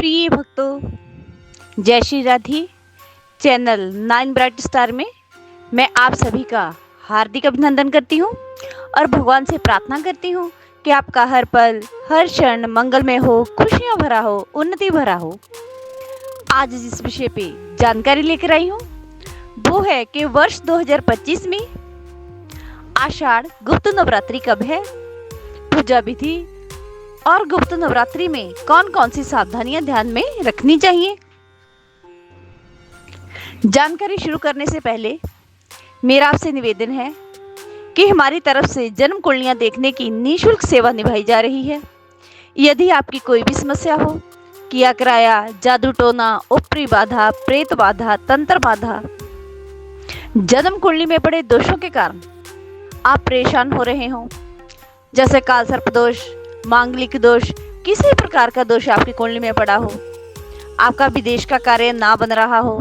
प्रिय भक्तों, जय Shri Radhe. Channel 9 bright star में मैं आप सभी का हार्दिक अभिनंदन करती हूँ और भगवान से प्रार्थना करती हूँ कि आपका हर पल हर क्षण मंगलमय हो, खुशियाँ भरा हो, उन्नति भरा हो। आज जिस विषय पे जानकारी लेकर आई हूँ वो है कि वर्ष 2025 में आषाढ़ गुप्त नवरात्रि कब है, पूजा विधि और गुप्त नवरात्रि में कौन कौन सी सावधानियां ध्यान में रखनी चाहिए। जानकारी शुरू करने से पहले मेरा आपसे निवेदन है कि हमारी तरफ से जन्म कुंडलियां देखने की निःशुल्क सेवा निभाई जा रही है। यदि आपकी कोई भी समस्या हो, किया कराया, जादू टोना, ऊपरी बाधा, प्रेत बाधा, तंत्र बाधा, जन्म कुंडली में पड़े दोषों के कारण आप परेशान हो रहे हो, जैसे काल सर्प दोष, मांगलिक दोष, किसी प्रकार का दोष आपकी कुंडली में पड़ा हो, आपका विदेश का कार्य ना बन रहा हो,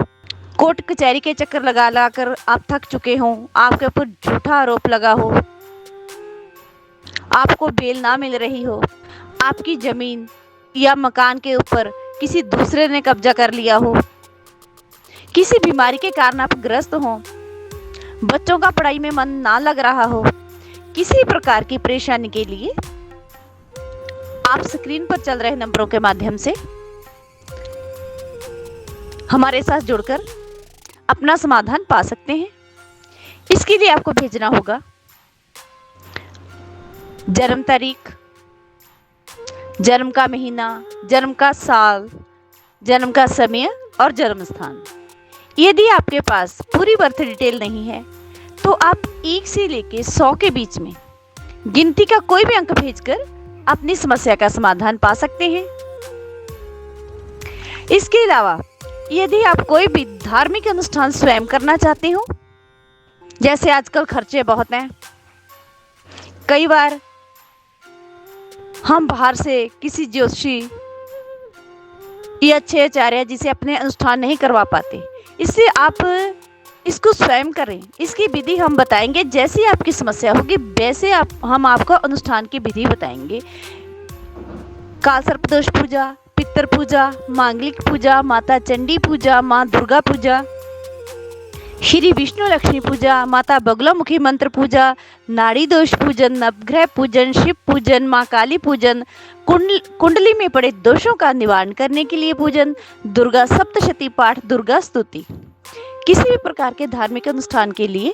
कोर्ट कचहरी के चक्कर लगा कर आप थक चुके हो, आपके ऊपर झूठा आरोप लगा हो, आपको बेल ना मिल रही हो, आपकी जमीन या मकान के ऊपर किसी दूसरे ने कब्जा कर लिया हो, किसी बीमारी के कारण आप ग्रस्त हो, बच्चों का पढ़ाई में मन ना लग रहा हो, किसी प्रकार की परेशानी के लिए आप स्क्रीन पर चल रहे नंबरों के माध्यम से हमारे साथ जुड़कर अपना समाधान पा सकते हैं। इसके लिए आपको भेजना होगा जन्म तारीख, जन्म का महीना, जन्म का साल, जन्म का समय और जन्म स्थान। यदि आपके पास पूरी बर्थ डिटेल नहीं है तो आप 1 से लेकर 100 के बीच में गिनती का कोई भी अंक भेजकर अपनी समस्या का समाधान पा सकते हैं। इसके अलावा यदि आप कोई भी धार्मिक अनुष्ठान स्वयं करना चाहते हो, जैसे आजकल खर्चे बहुत हैं, कई बार हम बाहर से किसी ज्योतिषी या अच्छे आचार्य जिसे अपने अनुष्ठान नहीं करवा पाते, इससे आप इसको स्वयं करें। इसकी विधि हम बताएंगे, जैसी आपकी समस्या होगी वैसे हम आपको अनुष्ठान की विधि बताएंगे। काल सर्प दोष पूजा, पितर पूजा, मांगलिक पूजा, माता चंडी पूजा, माँ दुर्गा पूजा, श्री विष्णु लक्ष्मी पूजा, माता बगलामुखी मंत्र पूजा, नाड़ी दोष पूजन, नवग्रह पूजन, शिव पूजन, माँ काली पूजन, कुंडली में पड़े दोषों का निवारण करने के लिए पूजन, दुर्गा सप्तशती पाठ, दुर्गा स्तुति। किसी भी प्रकार के धार्मिक अनुष्ठान के लिए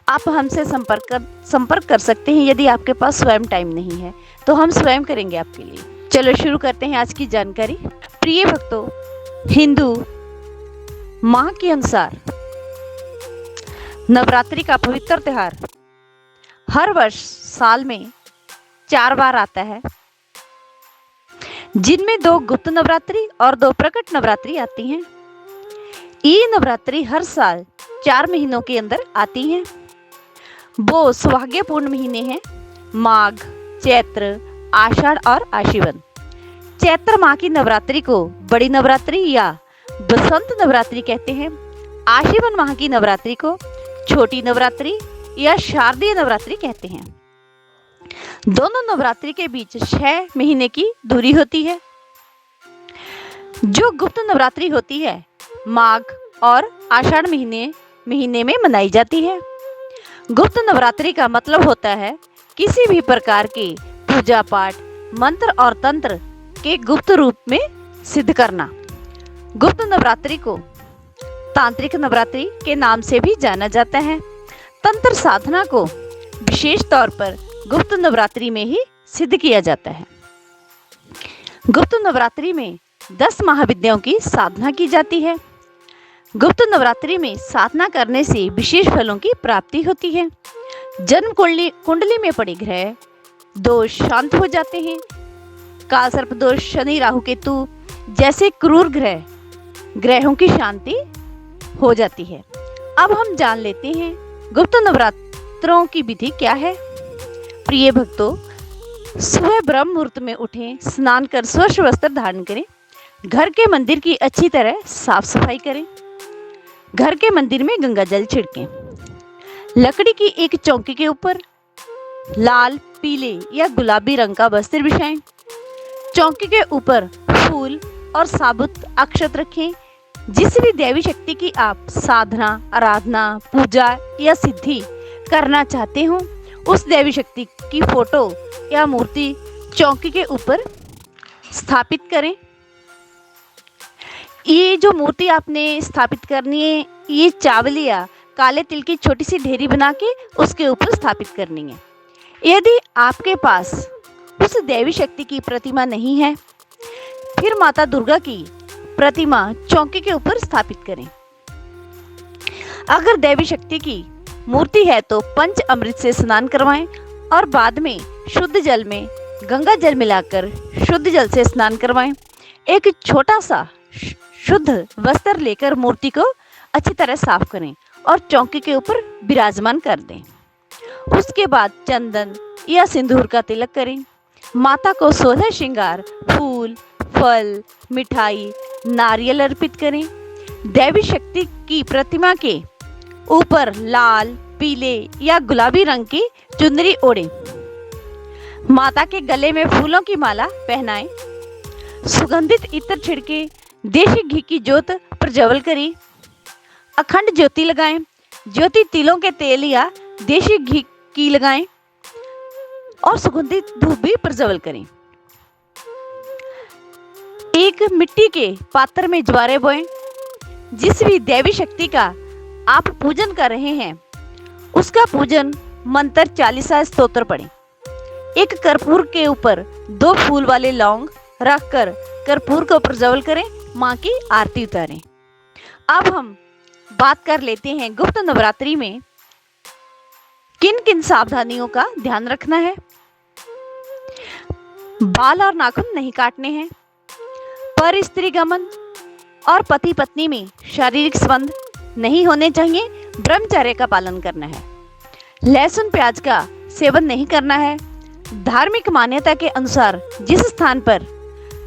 आप हमसे संपर्क कर सकते हैं। यदि आपके पास स्वयं टाइम नहीं है तो हम स्वयं करेंगे आपके लिए। चलो शुरू करते हैं आज की जानकारी। प्रिय भक्तों, हिंदू माह के अनुसार नवरात्रि का पवित्र त्योहार हर वर्ष साल में 4 बार आता है, जिनमें 2 गुप्त नवरात्रि और 2 प्रकट नवरात्रि आती हैं। ये नवरात्रि हर साल 4 महीनों के अंदर आती हैं। वो सौभाग्यपूर्ण महीने हैं माघ, चैत्र, आषाढ़ और आश्विन। चैत्र माह की नवरात्रि को बड़ी नवरात्रि या बसंत नवरात्रि कहते हैं। आश्विन माह की नवरात्रि को छोटी नवरात्रि या शारदीय नवरात्रि कहते हैं। दोनों नवरात्रि के बीच 6 महीने की दूरी होती है। जो गुप्त नवरात्रि होती है माघ और आषाढ़ महीने में मनाई जाती है। गुप्त नवरात्रि का मतलब होता है किसी भी प्रकार के पूजा पाठ, मंत्र और तंत्र के गुप्त रूप में सिद्ध करना। गुप्त नवरात्रि को तांत्रिक नवरात्रि के नाम से भी जाना जाता है। तंत्र साधना को विशेष तौर पर गुप्त नवरात्रि में ही सिद्ध किया जाता है। गुप्त नवरात्रि में 10 महाविद्याओं की साधना की जाती है। गुप्त नवरात्रि में साधना करने से विशेष फलों की प्राप्ति होती है। जन्म कुंडली में पड़े ग्रह दोष शांत हो जाते हैं। काल सर्प दोष, शनि, राहु, केतु जैसे क्रूर ग्रहों की शांति हो जाती है। अब हम जान लेते हैं गुप्त नवरात्रों की विधि क्या है। प्रिय भक्तों, सुबह ब्रह्म मुहूर्त में उठें, स्नान कर स्वच्छ वस्त्र धारण करें, घर के मंदिर की अच्छी तरह साफ सफाई करें, घर के मंदिर में गंगा जल छिड़कें, लकड़ी की एक चौकी के ऊपर लाल, पीले या गुलाबी रंग का वस्त्र बिछाएं, चौकी के ऊपर फूल और साबुत अक्षत रखें। जिस भी देवी शक्ति की आप साधना, आराधना, पूजा या सिद्धि करना चाहते हो, उस देवी शक्ति की फोटो या मूर्ति चौकी के ऊपर स्थापित करें। ये जो मूर्ति आपने स्थापित करनी है, ये चावल या काले तिल की छोटी सी ढेरी बना के उसके ऊपर स्थापित करनी है। यदि आपके पास उस देवी शक्ति की प्रतिमा नहीं है, फिर माता दुर्गा की प्रतिमा चौकी के ऊपर स्थापित करें। अगर देवी शक्ति की मूर्ति है तो पंच अमृत से स्नान करवाएं और बाद में शुद्ध जल में गंगा जल मिलाकर शुद्ध जल से स्नान करवाएं। एक छोटा सा शुद्ध वस्त्र लेकर मूर्ति को अच्छी तरह साफ करें और चौकी के ऊपर विराजमान कर दें। उसके बाद चंदन या सिंदूर का तिलक करें। माता को 16 श्रृंगार, फूल, फल, मिठाई, नारियल अर्पित करें। देवी शक्ति की प्रतिमा के ऊपर लाल, पीले या गुलाबी रंग की चुनरी ओढ़ें। माता के गले में फूलों की माला पहनाएं। सुगंधित इत्र छिड़के देशी घी की ज्योत प्रज्वल करें। अखंड ज्योति लगाएं। ज्योति तिलों के तेल या देशी घी की लगाएं और सुगंधित धूप भी प्रज्वल करें। एक मिट्टी के पात्र में ज्वारे बोएं। जिस भी देवी शक्ति का आप पूजन कर रहे हैं, उसका पूजन मंत्र 40 स्तोत्र पढ़ें। एक कर्पूर के ऊपर 2 फूल वाले लौंग रखकर कर्पूर को प्रज्वल करें, मां की आरती उतारें। अब हम बात कर लेते हैं गुप्त नवरात्रि में किन किन सावधानियों का ध्यान रखना है। बाल और नाखून नहीं काटने हैं। पर स्त्री गमन और पति पत्नी में शारीरिक संबंध नहीं होने चाहिए। ब्रह्मचर्य का पालन करना है। लहसुन प्याज का सेवन नहीं करना है। धार्मिक मान्यता के अनुसार जिस स्थान पर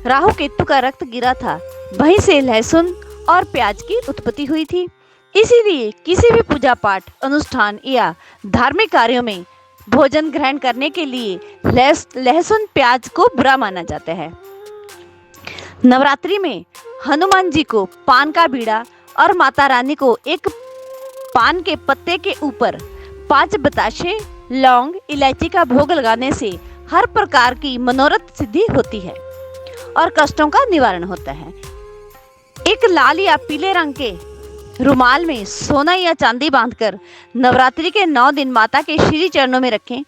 राहु केतु का रक्त गिरा था, वहीं से लहसुन और प्याज की उत्पत्ति हुई थी। इसीलिए किसी भी पूजा पाठ, अनुष्ठान या धार्मिक कार्यों में भोजन ग्रहण करने के लिए लहसुन प्याज को बुरा माना जाता है। नवरात्रि में हनुमान जी को पान का बीड़ा और माता रानी को एक पान के पत्ते के ऊपर 5 बताशे, लौंग, इलायची का भोग लगाने से हर प्रकार की मनोरथ सिद्धि होती है और कष्टों का निवारण होता है। एक लाल या पीले रंग के रुमाल में सोना या चांदी बांधकर नवरात्रि के 9 दिन माता के श्री चरणों में रखें।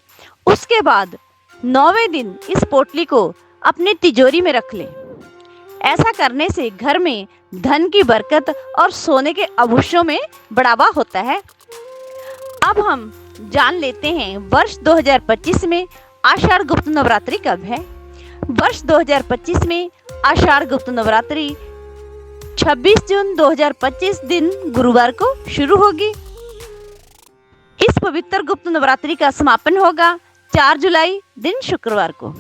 उसके बाद 9वें दिन इस पोटली को अपनी तिजोरी में रख लें। ऐसा करने से घर में धन की बरकत और सोने के आभूषणों में बढ़ावा होता है। अब हम जान लेते हैं वर्ष 2025 में आषाढ़ गुप्त नवरात्रि कब है। वर्ष 2025 में आषाढ़ गुप्त नवरात्रि 26 जून 2025 दिन गुरुवार को शुरू होगी। इस पवित्र गुप्त नवरात्रि का समापन होगा 4 जुलाई दिन शुक्रवार को।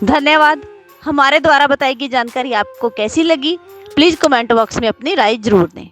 धन्यवाद। हमारे द्वारा बताई गई जानकारी आपको कैसी लगी, प्लीज़ कमेंट बॉक्स में अपनी राय जरूर दें।